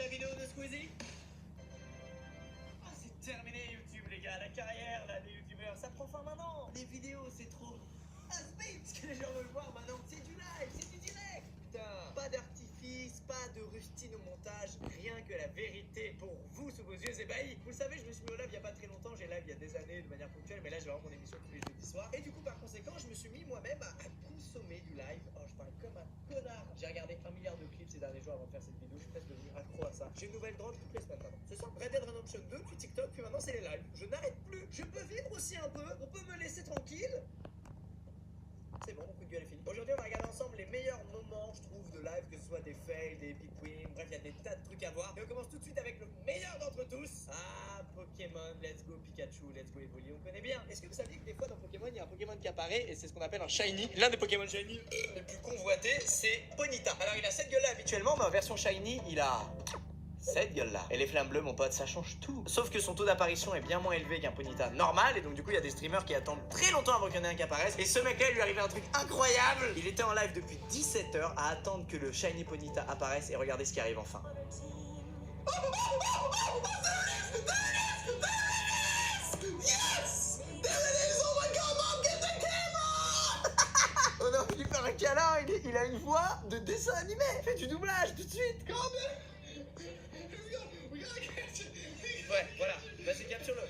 la vidéo de Squeezie? Ah, c'est terminé YouTube les gars, la carrière là des youtubeurs, ça prend fin maintenant. Les vidéos c'est trop speed, ce que les gens veulent voir maintenant, c'est du live, c'est du direct. Putain, pas d'artifice, pas de rustine au montage, rien que la vérité pour vous sous vos yeux ébahis. Vous le savez, je me suis mis au live il y a pas très longtemps, j'ai live il y a des années de manière ponctuelle, mais là j'ai vraiment mon émission tous les jeudis soirs. Et du coup par conséquent, je me suis mis moi-même à consommer du live. Oh, je parle comme un connard. J'ai regardé 1 milliard de clips ces derniers jours avant de faire cette vidéo, je suis presque devenu accro à ça. J'ai une nouvelle drogue toutes les semaines maintenant. C'est ça, Red Dead Redemption 2, puis TikTok, puis maintenant c'est les lives. Je n'arrête plus. Je peux vivre aussi un peu, on peut me laisser tranquille. C'est bon, mon coup de gueule est fini. Aujourd'hui, on va regarder ensemble les meilleurs moments, je trouve, de live, que ce soit des fails, des epic wins, bref, il y a des tas de trucs à voir. Et on commence tout de suite avec le meilleur d'entre tous. Ah, Pokémon, let's go Pikachu, let's go Evoli, on connaît bien. Est-ce que vous saviez que des fois dans Pokémon, il y a un Pokémon qui apparaît et c'est ce qu'on appelle un Shiny. L'un des Pokémon Shiny les plus convoités, c'est Ponyta. Alors, il a cette gueule-là habituellement, mais en version Shiny, il a cette gueule-là. Et les flammes bleues, mon pote, ça change tout. Sauf que son taux d'apparition est bien moins élevé qu'un Ponyta normal. Et donc, du coup, il y a des streamers qui attendent très longtemps avant qu'il y en ait un qui apparaisse. Et ce mec-là, il lui arrivait un truc incroyable. Il était en live depuis 17 heures à attendre que le Shiny Ponyta apparaisse. Et regardez ce qui arrive enfin. Yes! There it is! Oh my god, mom, get the camera! On a envie de lui faire un câlin. Il a une voix de dessin animé. Fais du doublage tout de suite. Ouais, voilà, vas-y, capture-le.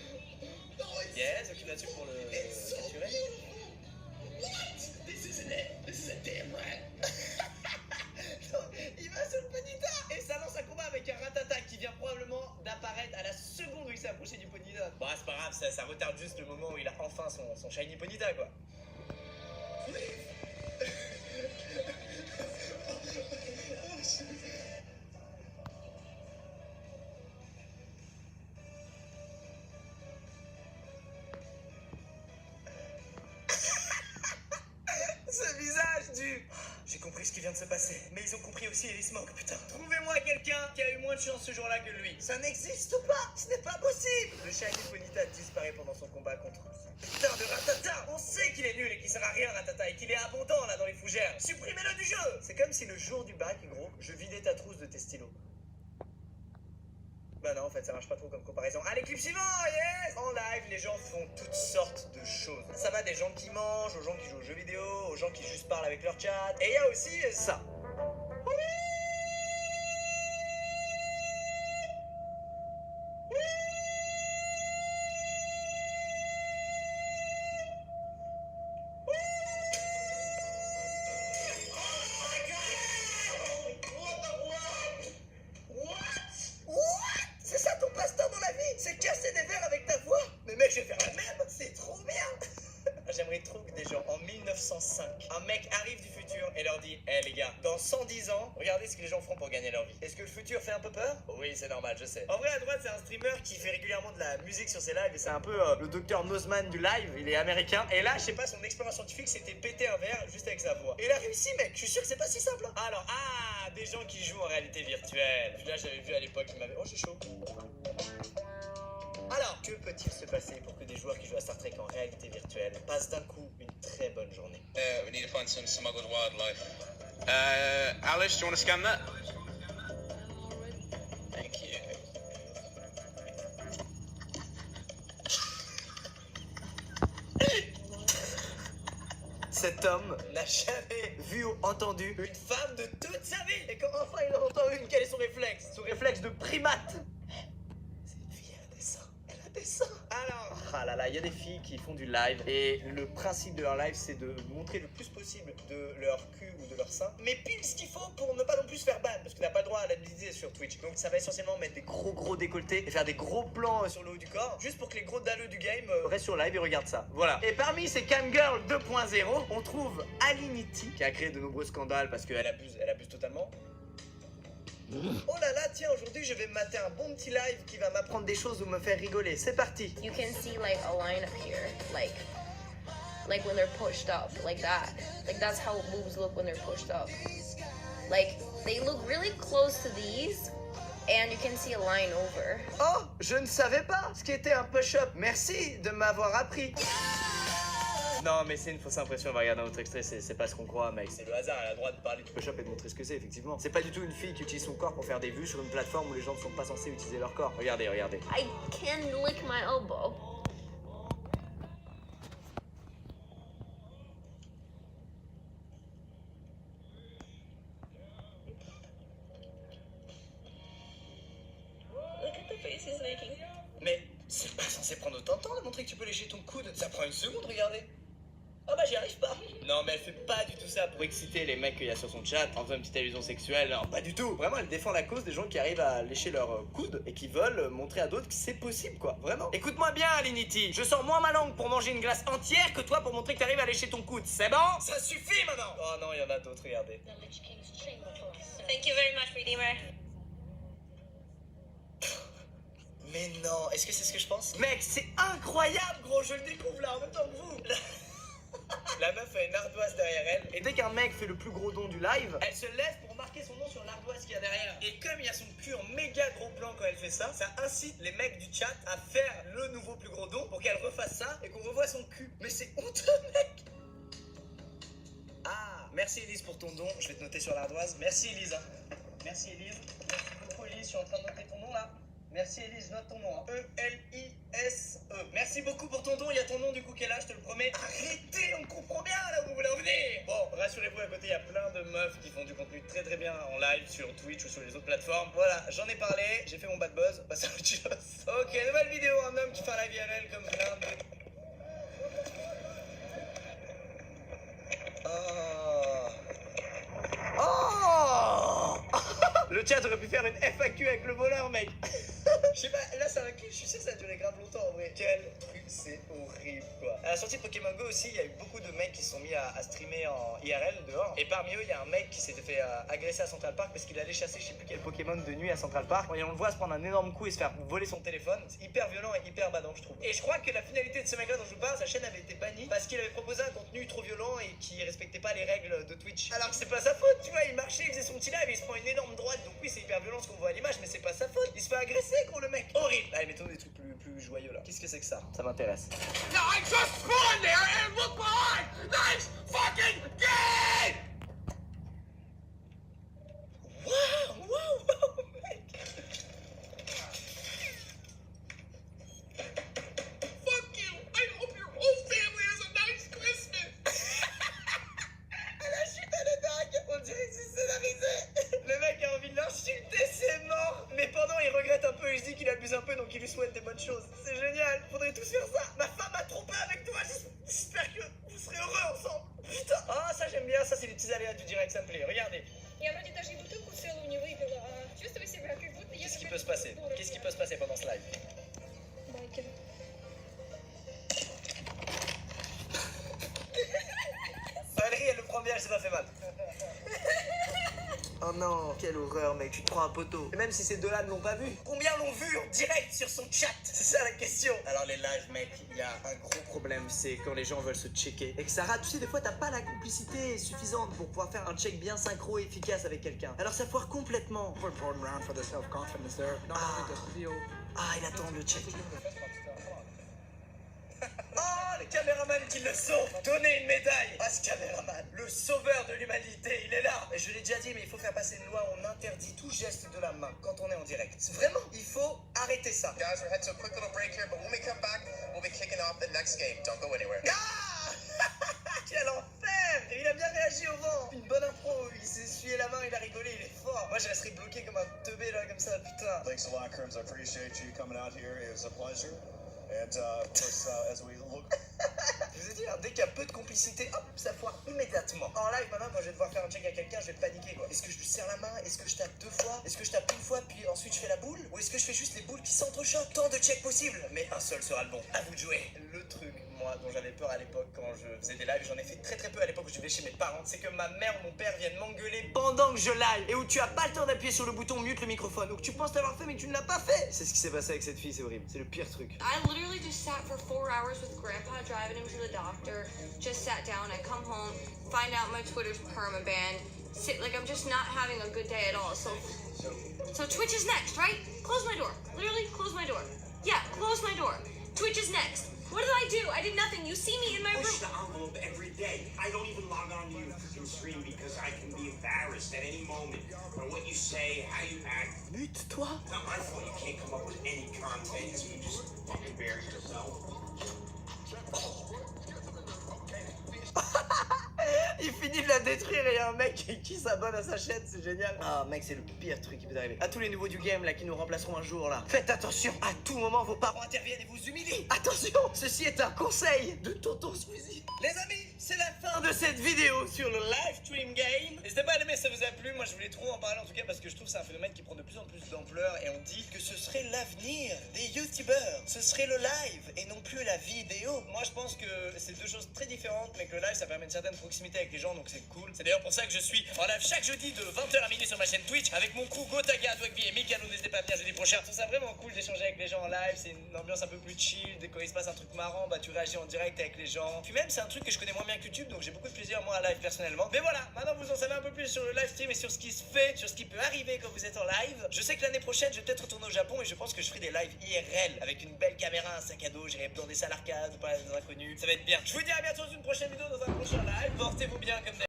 Yes, occupe là-dessus pour le capturer. What? This is a damn rat. Il va sur le Ponyta et ça lance un combat avec un Ratata qui vient probablement d'apparaître à la seconde où il s'est approché du Ponyta. Bon, c'est pas grave, ça retarde juste le moment où il a enfin son shiny Ponyta, quoi. Ce visage du... J'ai compris ce qui vient de se passer, mais ils ont compris aussi Ellie Smoke, putain. Trouvez-moi quelqu'un qui a eu moins de chance ce jour-là que lui. Ça n'existe pas, ce n'est pas possible. Le Shiny Ponyta disparaît pendant son combat contre ce putain de Ratata. On sait qu'il est nul et qu'il sert à rien, Ratata, et qu'il est abondant là dans les fougères. Supprimez-le du jeu. C'est comme si le jour du bac, gros, je vidais ta trousse de tes stylos. Bah non, en fait, ça marche pas trop comme comparaison. Allez, clip suivant, yes! En live, les gens font toutes sortes de choses. Ça va des gens qui mangent, aux gens qui jouent aux jeux vidéo, aux gens qui juste parlent avec leur chat. Et il y a aussi ça. C'est casser des verres avec ta voix. Mais mec, je vais faire la même. C'est trop bien. J'aimerais trop que des gens en 1905, un mec arrive du futur et leur dit: Eh les gars, dans 110 ans, regardez ce que les gens feront pour gagner leur vie. Est-ce que le futur fait un peu peur? Oui, c'est normal, je sais. En vrai, à droite, c'est un streamer qui fait régulièrement de la musique sur ses lives et c'est un peu le docteur Nozman du live. Il est américain. Et là, je sais pas, son expérience scientifique, c'était péter un verre juste avec sa voix. Et il a réussi, mec. Je suis sûr que c'est pas si simple. Hein. Alors, des gens qui jouent en réalité virtuelle. Là, j'avais vu à l'époque, il m'avait... Oh, je suis chaud. Alors, que peut-il se passer pour que des joueurs qui jouent à Star Trek en réalité virtuelle passent d'un coup une très bonne journée? We need to find some smuggled wildlife. Alice, do you want to scan that? Thank you. Cet homme n'a jamais vu ou entendu une femme de toute sa vie. Et quand enfin il en entend une, quel est son réflexe? Son réflexe de primate. C'est une fille, elle a des seins. Elle a des seins. Alors, ah là là, il y a des filles qui font du live et le principe de leur live, c'est de montrer le plus possible de leur cul ou de leur sein, mais pile ce qu'il faut pour ne pas non plus se faire ban, parce qu'on n'a pas le droit à la nudité sur Twitch. Donc ça va essentiellement mettre des gros décolletés et faire des gros plans sur le haut du corps, juste pour que les gros dalleux du game restent sur live et regardent ça. Voilà. Et parmi ces camgirls 2.0, on trouve Alinity, qui a créé de nombreux scandales parce qu'elle abuse totalement. Oh là là, tiens, aujourd'hui je vais me mater un bon petit live qui va m'apprendre des choses ou me faire rigoler. C'est parti. You can see like a line up here, like when they're pushed up, like that. Like that's how boobs look when they're pushed up. Like they look really close to these, and you can see a line over. Oh, je ne savais pas ce qu'était un push-up. Merci de m'avoir appris. Non, mais c'est une fausse impression, on va regarder un autre extrait, c'est pas ce qu'on croit, mec. C'est le hasard, elle a le droit de parler de Photoshop et de montrer ce que c'est, effectivement. C'est pas du tout une fille qui utilise son corps pour faire des vues sur une plateforme où les gens ne sont pas censés utiliser leur corps. Regardez, regardez. I can lick my elbow. Look at the face he's making. Mais c'est pas censé prendre autant de temps de montrer que tu peux lécher ton coude. Ça prend une seconde, regardez. Ah bah j'y arrive pas. Non mais elle fait pas du tout ça pour exciter les mecs qu'il y a sur son chat en faisant une petite allusion sexuelle. Non, pas du tout. Vraiment, elle défend la cause des gens qui arrivent à lécher leur coude et qui veulent montrer à d'autres que c'est possible, quoi. Vraiment. Écoute-moi bien, Alinity. Je sors moins ma langue pour manger une glace entière que toi pour montrer que t'arrives à lécher ton coude. C'est bon? Ça suffit maintenant. Oh non, il y en a d'autres, regardez. Thank you very much, Redeemer. Mais non, est-ce que c'est ce que je pense? Mec, c'est incroyable, gros, je le découvre là en même temps que vous. La meuf a une ardoise derrière elle. Et dès qu'un mec fait le plus gros don du live, elle se lève pour marquer son nom sur l'ardoise qu'il y a derrière. Et comme il y a son cul en méga gros plan quand elle fait ça, ça incite les mecs du chat à faire le nouveau plus gros don pour qu'elle refasse ça et qu'on revoie son cul. Mais c'est honteux, mec. Ah, merci Elise pour ton don. Je vais te noter sur l'ardoise. Merci Elise. Merci Elise. Merci beaucoup Elise. Je suis en train de noter ton nom là. Merci Elise, note ton nom. Hein. E-L-I-S-E. Merci beaucoup pour ton don. Il y a ton nom du coup qui est là, je te le promets. Arrêtez, on comprend bien là où vous voulez en venir. Bon, rassurez-vous, à côté, il y a plein de meufs qui font du contenu très très bien en live sur Twitch ou sur les autres plateformes. Voilà, j'en ai parlé. J'ai fait mon bad buzz. Passe à autre chose. Ok, nouvelle vidéo. Un homme qui fait un live IRL comme plein de... Oh. Oh. Le chat aurait pu faire une FAQ avec le voleur, mec. Je sais pas, là c'est un clip, je suis sûr que ça a duré grave longtemps en vrai. Quel truc, c'est horrible quoi. À la sortie de Pokémon Go aussi, il y a eu beaucoup de mecs qui se sont mis à streamer en IRL dehors. Et parmi eux, il y a un mec qui s'était fait agresser à Central Park parce qu'il allait chasser je sais plus quel Pokémon de nuit à Central Park. Et on le voit se prendre un énorme coup et se faire voler son téléphone. C'est hyper violent et hyper badant, je trouve. Et je crois que la finalité de ce mec là dont je vous parle, sa chaîne avait été bannie parce qu'il avait proposé un contenu trop violent et qui respectait pas les règles de Twitch. Alors que c'est pas sa faute, tu vois, il marchait, il faisait son petit live et il se prend une énorme droite. Donc oui, c'est hyper violent ce qu'on voit à l'image, mais c'est pas sa faute. Il se fait agresser, gros, le mec. Horrible. Allez, mettons des trucs plus joyeux là. Qu'est-ce que c'est que ça? Ça m'intéresse. No, I just spawned there and look behind! Nice fucking game! Wow, mec. Fuck you! I hope your whole family has a nice Christmas! La chute, elle est dingue. On dirait que c'est scénarisé. Le mec a envie de l'insulter, c'est mort. Mais pendant, il regrette un peu et je dis qu'il abuse un peu, donc il lui souhaite des bonnes choses. C'est génial. Faudrait tous faire ça. Ma femme a trompé avec toi. J'espère que vous serez heureux ensemble. Putain. Ah, ça j'aime bien. Ça, c'est les petits aléas du direct, ça me plaît. Regardez. Я вроде даже и бутылку целую не выпила, а чувствую себя как будто я... Qu'est-ce qui peut se passer? Qu'est-ce qui peut se passer pendant ce live? Байкер. Valérie, elle le prend bien, elle s'est pas fait mal. Oh non, quelle horreur, mec, tu te prends un poteau. Et même si ces deux-là ne l'ont pas vu, combien l'ont vu en direct sur son chat? C'est ça la question. Alors les lives, mec, il y a un gros problème, c'est quand les gens veulent se checker. Et que ça rate, tu sais, des fois, t'as pas la complicité suffisante pour pouvoir faire un check bien synchro et efficace avec quelqu'un. Alors ça foire complètement. Ah, il attend le check. Oh, les caméramans qui le sauvent. Donnez une médaille à ce caméraman. Le sauveur de l'humanité, il est là. Et je l'ai déjà dit, mais il faut faire passer une loi. On interdit tout geste de la main quand on est en direct. Vraiment, il faut arrêter ça. Guys, we're heading to a quick little break here, but when we come back, we'll be kicking off the next game. Don't go anywhere. Ah quel enfer. Et il a bien réagi au vent. Une bonne impro. Il s'est essuyé la main, il a rigolé, il est fort. Moi, je resterais bloqué comme un teubé là, comme ça, putain. Thanks a lot, Kerms. I appreciate you coming out here. It was a pleasure. And of course, as we look. Je vous ai dit, hein, dès qu'il y a peu de complicité, hop, ça foire immédiatement. En live, maintenant, quand je vais devoir faire un check à quelqu'un, je vais paniquer, quoi. Est-ce que je lui serre la main? Est-ce que je tape deux fois? Est-ce que je tape une fois, puis ensuite je fais la boule? Ou est-ce que je fais juste les boules qui s'entrechoquent? Tant de checks possibles, mais un seul sera le bon. À vous de jouer. Le truc, moi, dont j'avais peur à l'époque quand je faisais des lives, j'en ai fait très peu à l'époque où je vivais chez mes parents, c'est que ma mère ou mon père viennent m'engueuler pendant que je live, et où tu as pas le temps d'appuyer sur le bouton mute le microphone, ou que tu penses l'avoir fait mais tu ne l'as pas fait. C'est ce qui s'est passé avec cette fille, c'est horrible. C'est le pire truc. I literally just sat for 4 hours with Grandpa driving him to the doctor. Just sat down. I come home, find out my Twitter's permabanned. Sit like I'm just not having a good day at all. So Twitch is next, right? Close my door. Literally, close my door. Yeah, close my door. Twitch is next. What did I do? I did nothing. You see me in my room. Push the envelope every day. I don't even log on to your fucking stream because I can be embarrassed at any moment by what you say, how you act. Mute-toi. It's not my fault you can't come up with any content. You just fucking bury yourself. Il finit de la détruire et il y a un mec qui s'abonne à sa chaîne, c'est génial. Ah mec, c'est le pire truc qui peut arriver. À tous les nouveaux du game là qui nous remplaceront un jour là, faites attention, à tout moment vos parents interviennent et vous humilient. Attention, ceci est un conseil de Tonton Squeezie. Les amis, c'est la fin de cette vidéo sur le live stream game. N'hésitez pas à l'aimer si ça vous a plu. Moi je voulais trop en parler en tout cas parce que je trouve que c'est un phénomène qui prend de plus en plus d'ampleur et on dit que ce serait l'avenir des youtubeurs. Ce serait le live et non plus la vidéo. Moi je pense que c'est deux choses très différentes mais que le live ça permet une certaine proximité avec les gens donc c'est cool. C'est d'ailleurs pour ça que je suis en live chaque jeudi de 20h à minuit sur ma chaîne Twitch avec mon crew Gotaga, Dwagby et Mikalo. N'hésitez pas à venir jeudi prochain. Je trouve ça vraiment cool d'échanger avec les gens en live. C'est une ambiance un peu plus chill. Dès quand il se passe un truc marrant, bah tu réagis en direct avec les gens. Puis même c'est un truc que je connais moins bien que YouTube donc j'ai beaucoup de plaisir moi à live personnellement. Mais voilà, maintenant vous en savez un peu plus sur le live stream et sur ce qui se fait, sur ce qui peut arriver quand vous êtes en live. Je sais que l'année prochaine je vais peut-être retourner au Japon et je pense que je ferai des lives IRL avec une belle caméra, un sac à dos. J'irai dans des salles arcades, parler à des inconnus. Ça va être bien. Je vous dis à bientôt dans une prochaine vidéo, dans un prochain live. Portez-vous bien comme d'habitude.